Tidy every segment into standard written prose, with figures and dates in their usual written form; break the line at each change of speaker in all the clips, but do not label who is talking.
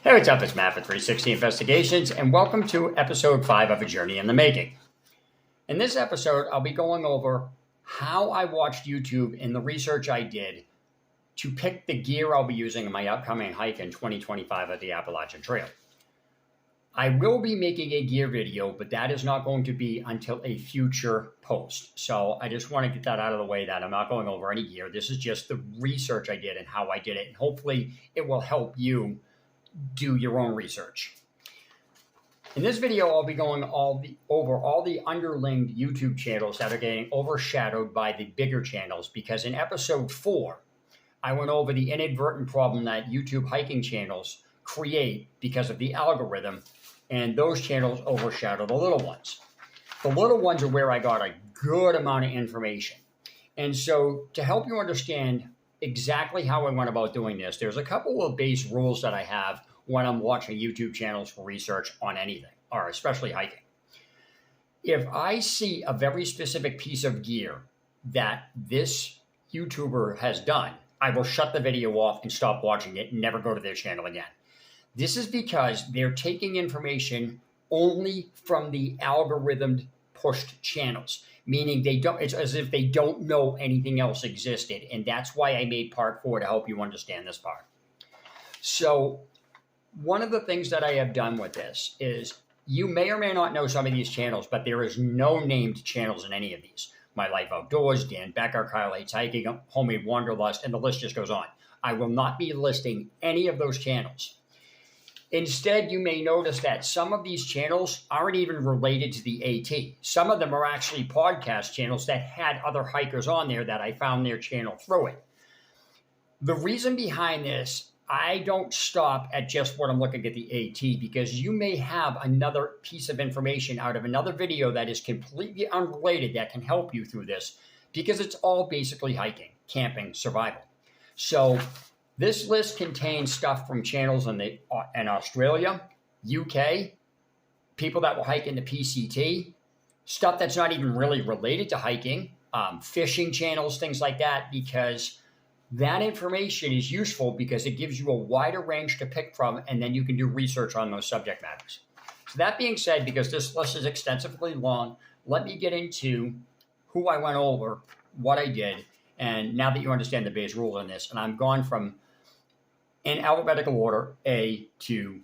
Hey, what's up? It's Matt for 360 Investigations, and welcome to episode 5 of A Journey in the Making. In this episode, I'll be going over how I watched YouTube and the research I did to pick the gear I'll be using in my upcoming hike in 2025 at the Appalachian Trail. I will be making a gear video, but that is not going to be until a future post. So I just want to get that out of the way that I'm not going over any gear. This is just the research I did and how I did it. And hopefully it will help you do your own research. In this video, I'll be going over all the underlinked YouTube channels that are getting overshadowed by the bigger channels, because in episode 4, I went over the inadvertent problem that YouTube hiking channels create because of the algorithm, and those channels overshadow the little ones. The little ones are where I got a good amount of information. And so to help you understand exactly how I went about doing this, there's a couple of base rules that I have when I'm watching YouTube channels for research on anything, or especially hiking. If I see a very specific piece of gear that this YouTuber has done, I will shut the video off and stop watching it and never go to their channel again. This is because they're taking information only from the algorithm pushed channels, meaning it's as if they don't know anything else existed. And that's why I made part 4 to help you understand this part. So one of the things that I have done with this is you may or may not know some of these channels, but there is no named channels in any of these. My Life Outdoors, Dan Becker, Kyle Hates Hiking, Homemade Wanderlust, and the list just goes on. I will not be listing any of those channels. Instead, you may notice that some of these channels aren't even related to the AT. Some of them are actually podcast channels that had other hikers on there that I found their channel through it. The reason behind this, I don't stop at just what I'm looking at the AT, because you may have another piece of information out of another video that is completely unrelated that can help you through this, because it's all basically hiking, camping, survival. So this list contains stuff from channels in Australia, UK, people that will hike in the PCT, stuff that's not even really related to hiking, fishing channels, things like that, because that information is useful because it gives you a wider range to pick from, and then you can do research on those subject matters. So that being said, because this list is extensively long, let me get into who I went over, what I did, and now that you understand the base rules on this, and I'm gone from in alphabetical order, A to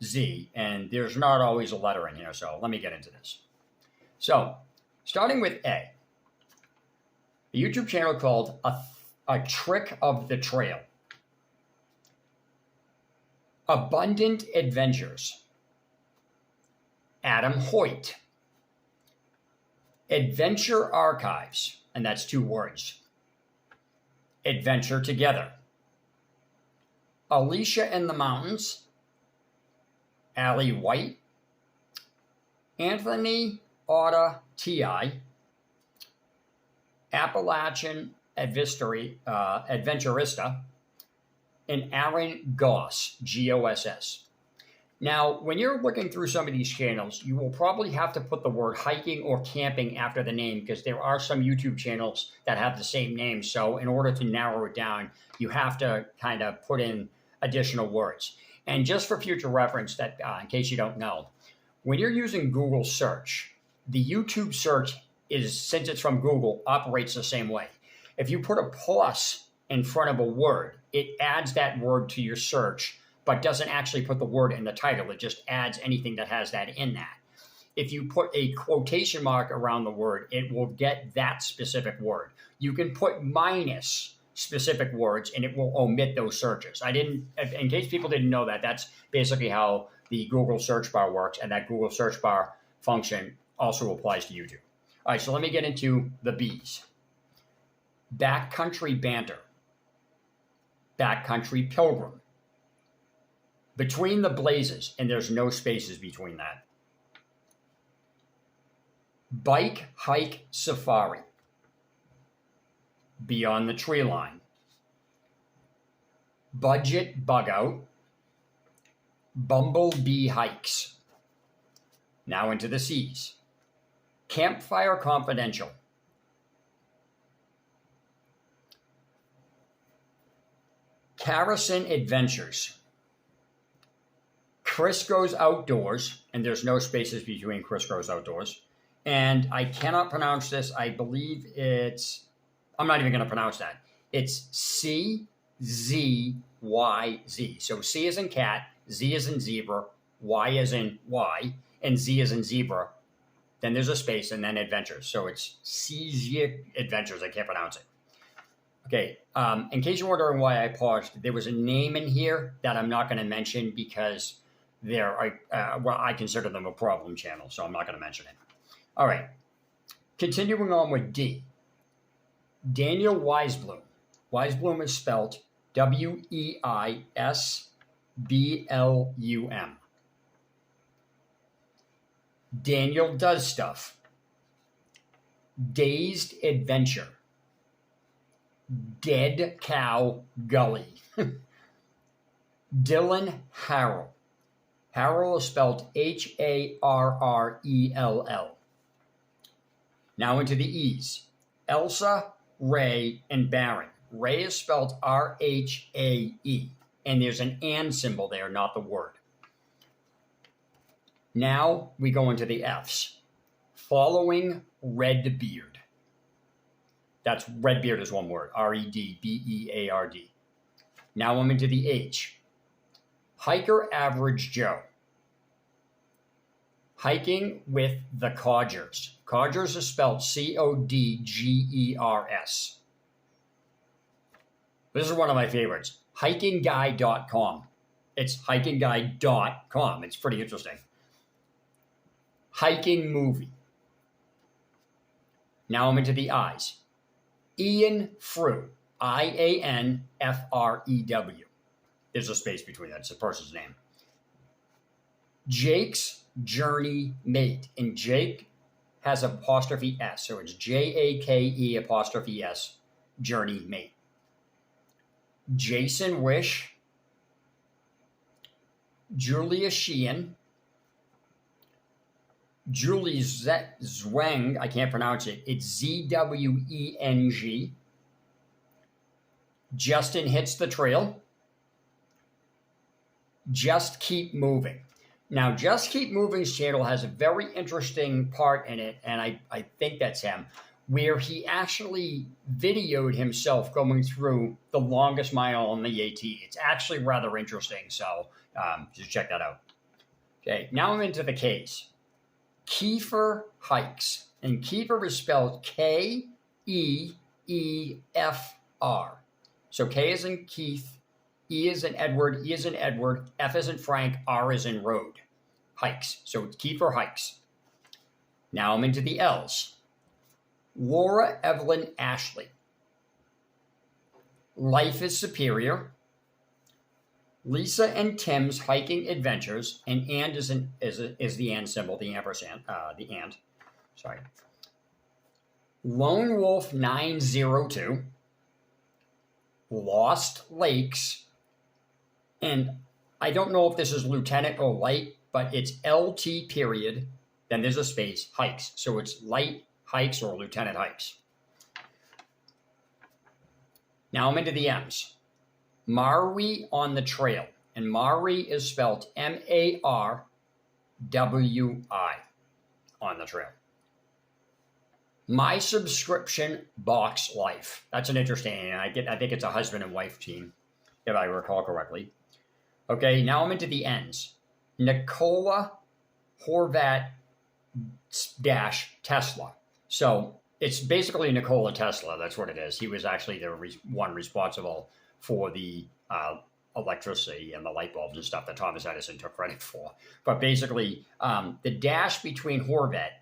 Z, and there's not always a letter in here, so let me get into this. So, starting with A, a YouTube channel called A Trick of the Trail. Abundant Adventures. Adam Hoyt. Adventure Archives, and that's 2 words. Adventure Together. Alicia in the Mountains, Allie White, Anthony Otta T.I., Appalachian Adventurista, and Aaron Goss, Goss. Now, when you're looking through some of these channels, you will probably have to put the word hiking or camping after the name, because there are some YouTube channels that have the same name. So in order to narrow it down, you have to kind of put in additional words. And just for future reference, that in case you don't know, when you're using Google search, the YouTube search is, since it's from Google, operates the same way. If you put a plus in front of a word, it adds that word to your search, but doesn't actually put the word in the title. It just adds anything that has that in that. If you put a quotation mark around the word, it will get that specific word. You can put minus specific words and it will omit those searches. In case people didn't know that, that's basically how the Google search bar works, and that Google search bar function also applies to YouTube. All right, so let me get into the B's. Backcountry Banter. Backcountry Pilgrim. Between the Blazes, and there's no spaces between that. Bike Hike Safari. Beyond the Tree Line. Budget Bug Out. Bumblebee Hikes. Now into the C's. Campfire Confidential. Carrison Adventures. Chris Goes Outdoors, and there's no spaces between Chris Goes Outdoors. And I cannot pronounce this. I believe I'm not even going to pronounce that. It's CZYZ. So C is in cat, Z is in zebra, Y is in Y, and Z is in zebra. Then there's a space, and then adventures. So it's CZ Adventures. I can't pronounce it. Okay, in case you're wondering why I paused, there was a name in here that I'm not going to mention because I consider them a problem channel, so I'm not going to mention it. All right, continuing on with D. Daniel Weisblum. Weisblum is spelled Weisblum. Daniel Does Stuff. Dazed Adventure. Dead Cow Gully. Dylan Harrell. Harrell is spelled Harrell. Now into the E's. Elsa, Ray, and Baron. Ray is spelled Rhae. And there's an and symbol there, not the word. Now we go into the F's. Following Redbeard. That's Redbeard is one word. Redbeard. Now I'm into the H. Hiker Average Joe. Hiking with the Codgers. Codgers is spelled Codgers. This is one of my favorites. Hikingguy.com. It's hikingguy.com. It's pretty interesting. Hiking Movie. Now I'm into the I's. Ian Frew. IANFREW. There's a space between that. It's a person's name. Jake's Journey Mate. And Jake has apostrophe S. So it's JAKE''S. Journey Mate. Jason Wish. Julia Sheehan. Julie Zweng, I can't pronounce it. It's ZWENG. Justin Hits the Trail. Just Keep Moving. Now, Just Keep Moving's channel has a very interesting part in it, and I think that's him, where he actually videoed himself going through the longest mile on the AT. It's actually rather interesting, so just check that out. Okay, now I'm into the K's. Kiefer Hikes. And Kiefer is spelled Keefr. So K is in Keith, E is in Edward, E is in Edward, F is in Frank, R is in Road. Hikes. So it's Kiefer Hikes. Now I'm into the L's. Laura Evelyn Ashley. Life is Superior. Lisa and Tim's Hiking Adventures, and is the and symbol, the ampersand, the and. Sorry. Lone Wolf 902, Lost Lakes, and I don't know if this is Lieutenant or Light, but it's LT period, then there's a space, Hikes. So it's Light Hikes or Lieutenant Hikes. Now I'm into the M's. Maui on the Trail. And Maui is spelled Marwi on the trail. My Subscription Box Life. That's an interesting name. I think it's a husband and wife team, if I recall correctly. Okay, now I'm into the N's. Nikola Horvat Tesla. So it's basically Nikola Tesla. That's what it is. He was actually the one responsible for the electricity and the light bulbs and stuff that Thomas Edison took credit for. But basically, the dash between Horvat,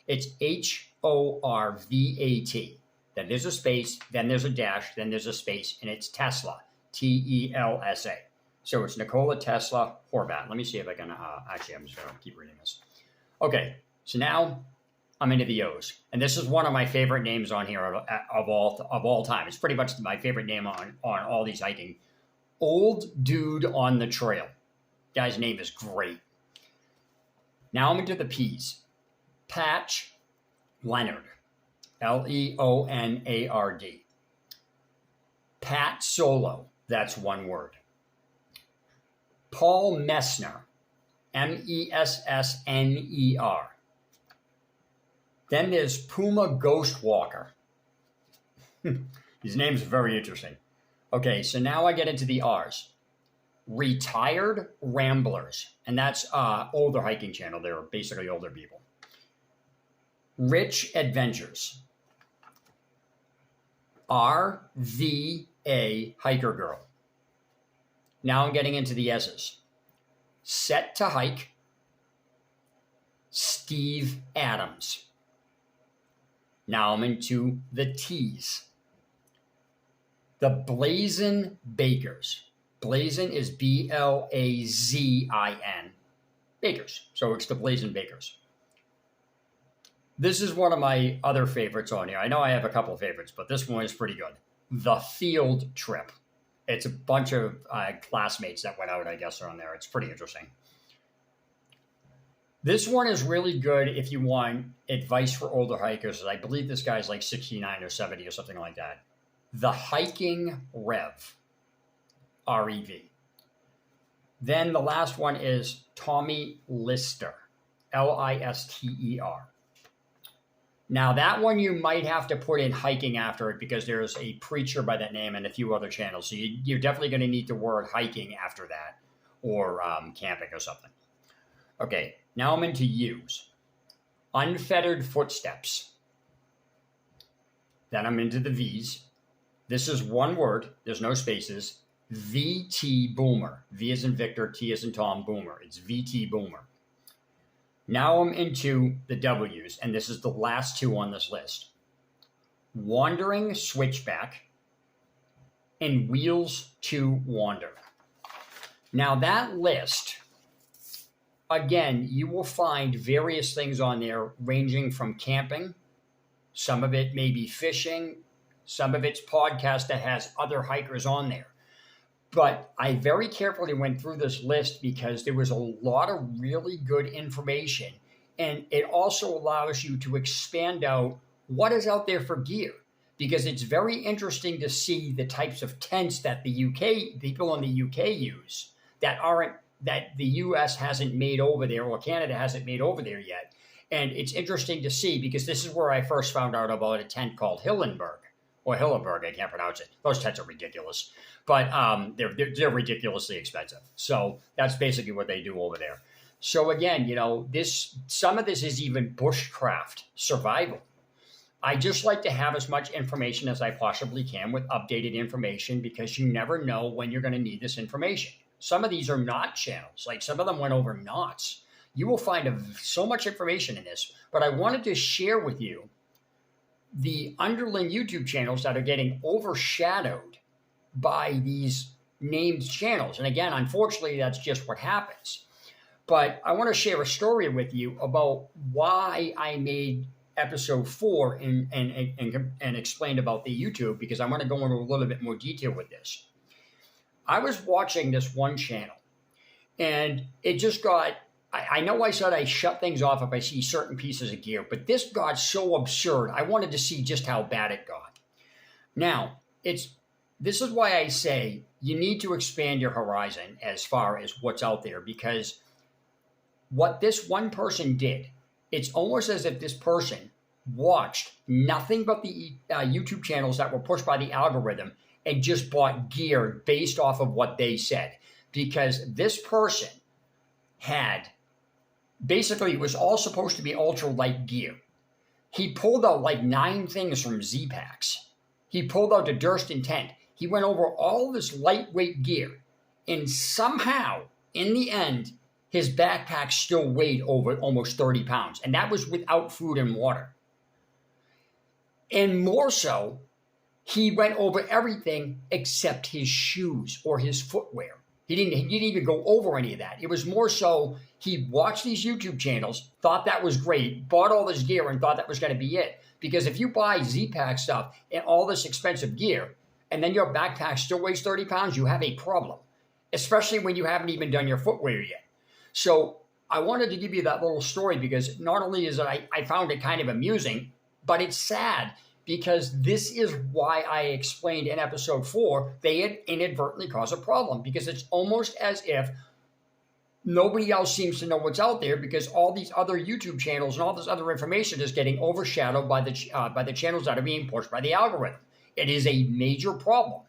it's Horvat. Then there's a space, then there's a dash, then there's a space, and it's Tesla, Telsa. So it's Nikola Tesla Horvat. Let me see if I can, actually, I'm just going to keep reading this. Okay, so now I'm into the O's. And this is one of my favorite names on here of all time. It's pretty much my favorite name on all these hiking. Old Dude on the Trail. Guy's name is great. Now I'm into the P's. Patch Leonard. Leonard. Pat Solo. That's one word. Paul Messner, Messner. Then there's Puma Ghostwalker. These names are very interesting. Okay, so now I get into the R's. Retired Ramblers, and that's older hiking channel. They're basically older people. Rich Adventures. RVA Hiker Girl. Now I'm getting into the S's. Set to Hike. Steve Adams. Now I'm into the T's. The Blazin' Bakers. Blazin' is Blazin. Bakers. So it's the Blazin' Bakers. This is one of my other favorites on here. I know I have a couple of favorites, but this one is pretty good. The Field Trip. It's a bunch of classmates that went out, I guess, are on there. It's pretty interesting. This one is really good if you want advice for older hikers. I believe this guy's like 69 or 70 or something like that. The Hiking Rev. R-E-V. Then the last one is Tommy Lister. Lister. Now that one you might have to put in hiking after it because there's a preacher by that name and a few other channels. So you're definitely going to need the word hiking after that or camping or something. Okay, now I'm into U's. Unfettered Footsteps. Then I'm into the V's. This is one word. There's no spaces. VT Boomer. V as in Victor, T as in Tom, Boomer. It's VT Boomer. Now I'm into the W's, and this is the last two on this list. Wandering Switchback and Wheels to Wander. Now that list, again, you will find various things on there ranging from camping. Some of it may be fishing. Some of it's podcast that has other hikers on there. But I very carefully went through this list because there was a lot of really good information. And it also allows you to expand out what is out there for gear. Because it's very interesting to see the types of tents that the UK, people in the UK use that the US hasn't made over there or Canada hasn't made over there yet. And it's interesting to see because this is where I first found out about a tent called Hillenberg. Or Hilleberg, I can't pronounce it. Those tents are ridiculous, but they're ridiculously expensive. So that's basically what they do over there. So again, some of this is even bushcraft survival. I just like to have as much information as I possibly can with updated information because you never know when you're going to need this information. Some of these are knot channels, like some of them went over knots. You will find so much information in this, but I wanted to share with you the underling YouTube channels that are getting overshadowed by these named channels. And again, unfortunately, that's just what happens. But I want to share a story with you about why I made episode 4 and explained about the YouTube, because I want to go into a little bit more detail with this. I was watching this one channel, and it just got, I know I said I shut things off if I see certain pieces of gear, but this got so absurd, I wanted to see just how bad it got. Now, this is why I say you need to expand your horizon as far as what's out there, because what this one person did, it's almost as if this person watched nothing but the YouTube channels that were pushed by the algorithm and just bought gear based off of what they said. Because this person had, basically, it was all supposed to be ultralight gear. He pulled out like 9 things from Z-Packs. He pulled out the Durston tent. He went over all this lightweight gear. And somehow, in the end, his backpack still weighed over almost 30 pounds. And that was without food and water. And more so, he went over everything except his shoes or his footwear. He didn't even go over any of that. It was more so he watched these YouTube channels, thought that was great, bought all this gear and thought that was going to be it. Because if you buy Z-Pack stuff and all this expensive gear, and then your backpack still weighs 30 pounds, you have a problem, especially when you haven't even done your footwear yet. So I wanted to give you that little story because not only is it, I found it kind of amusing, but it's sad because this is why I explained in episode 4, they had inadvertently caused a problem, because it's almost as if nobody else seems to know what's out there because all these other YouTube channels and all this other information is getting overshadowed by the channels that are being pushed by the algorithm. It is a major problem.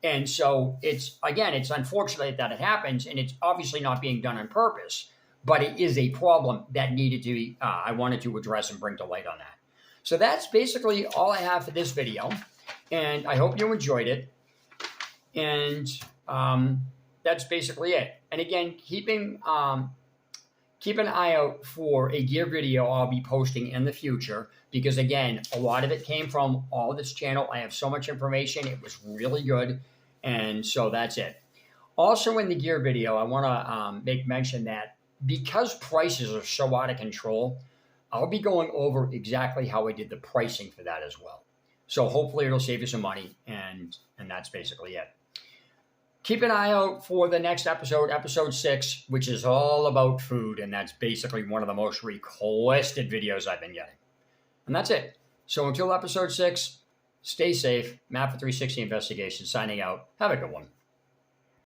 And so it's unfortunate that it happens, and it's obviously not being done on purpose, but it is a problem that needed to be, I wanted to address and bring to light on that. So that's basically all I have for this video, and I hope you enjoyed it. And that's basically it. And again, keep an eye out for a gear video I'll be posting in the future, because again, a lot of it came from all this channel. I have so much information. It was really good. And so that's it. Also in the gear video, I want to make mention that because prices are so out of control, I'll be going over exactly how I did the pricing for that as well. So hopefully it'll save you some money, and that's basically it. Keep an eye out for the next episode, episode 6, which is all about food, and that's basically one of the most requested videos I've been getting. And that's it. So until episode 6, stay safe. Matt for 360 Investigations signing out. Have a good one.